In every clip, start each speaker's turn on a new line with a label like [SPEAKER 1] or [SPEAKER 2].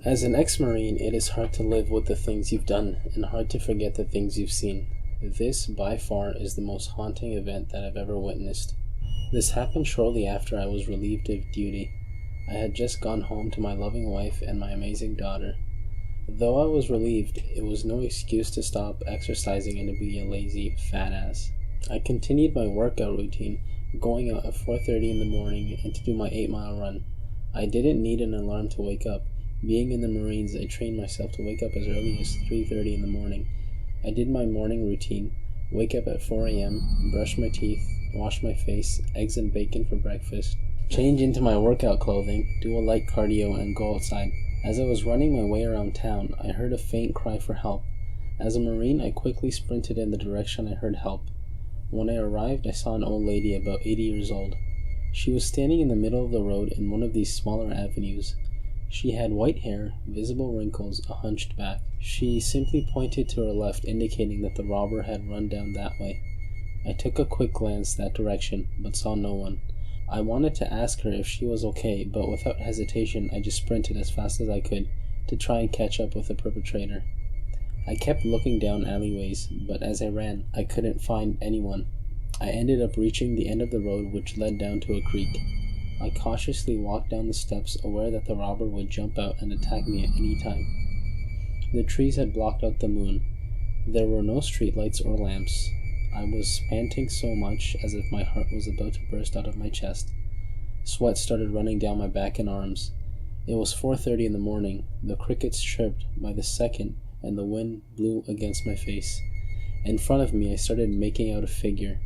[SPEAKER 1] As an ex-Marine, it is hard to live with the things you've done and hard to forget the things you've seen. This, by far, is the most haunting event that I've ever witnessed. This happened shortly after I was relieved of duty. I had just gone home to my loving wife and my amazing daughter. Though I was relieved, it was no excuse to stop exercising and to be a lazy fat ass. I continued my workout routine, going out at 4:30 in the morning and to do my 8-mile run. I didn't need an alarm to wake up. Being in the Marines, I trained myself to wake up as early as 3:30 in the morning. I did my morning routine, wake up at 4 a.m., brush my teeth, wash my face, eggs and bacon for breakfast, change into my workout clothing, do a light cardio, and go outside. As I was running my way around town, I heard a faint cry for help. As a Marine, I quickly sprinted in the direction I heard help. When I arrived, I saw an old lady about 80 years old. She was standing in the middle of the road in one of these smaller avenues. She had white hair, visible wrinkles, a hunched back. She simply pointed to her left, indicating that the robber had run down that way. I took a quick glance that direction, but saw no one. I wanted to ask her if she was okay, but without hesitation, I just sprinted as fast as I could to try and catch up with the perpetrator. I kept looking down alleyways, but as I ran, I couldn't find anyone. I ended up reaching the end of the road, which led down to a creek. I cautiously walked down the steps, aware that the robber would jump out and attack me at any time. The trees had blocked out the moon. There were no streetlights or lamps. I was panting so much as if my heart was about to burst out of my chest. Sweat started running down my back and arms. It was 4:30 in the morning. The crickets chirped by the second, and the wind blew against my face. In front of me, I started making out a figure.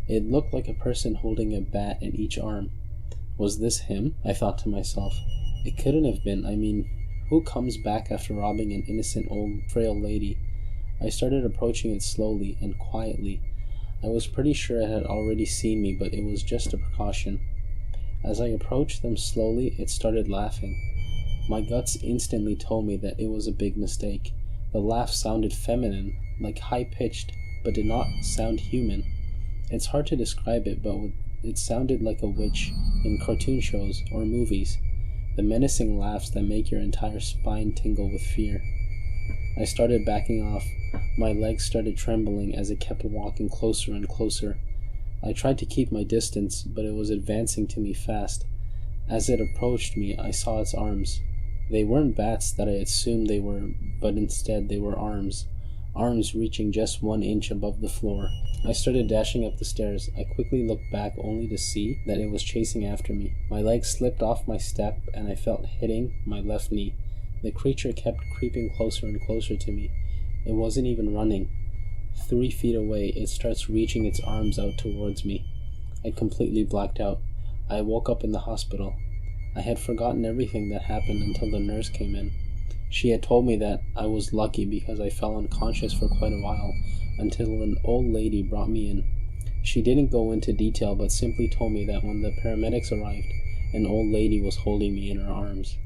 [SPEAKER 1] It looked like a person holding a bat in each arm. Was this him? I thought to myself. It couldn't have been. I mean, who comes back after robbing an innocent old frail lady? I started approaching it slowly and quietly. I was pretty sure it had already seen me, but it was just a precaution. As I approached them slowly, it started laughing. My guts instantly told me that it was a big mistake. The laugh sounded feminine, like high-pitched, but did not sound human. It's hard to describe it, but it sounded like a witch in cartoon shows or movies. The menacing laughs that make your entire spine tingle with fear. I started backing off. My legs started trembling as it kept walking closer and closer. I tried to keep my distance, but it was advancing to me fast. As it approached me, I saw its arms. They weren't bats that I assumed they were, but instead they were arms. Arms reaching just 1 inch above the floor. I started dashing up the stairs. I quickly looked back only to see that it was chasing after me. My legs slipped off my step and I felt hitting my left knee. The creature kept creeping closer and closer to me. It wasn't even running. 3 feet away, it starts reaching its arms out towards me. I completely blacked out. I woke up in the hospital. I had forgotten everything that happened until the nurse came in. She had told me that I was lucky because I fell unconscious for quite a while until an old lady brought me in. She didn't go into detail but simply told me that when the paramedics arrived, an old lady was holding me in her arms.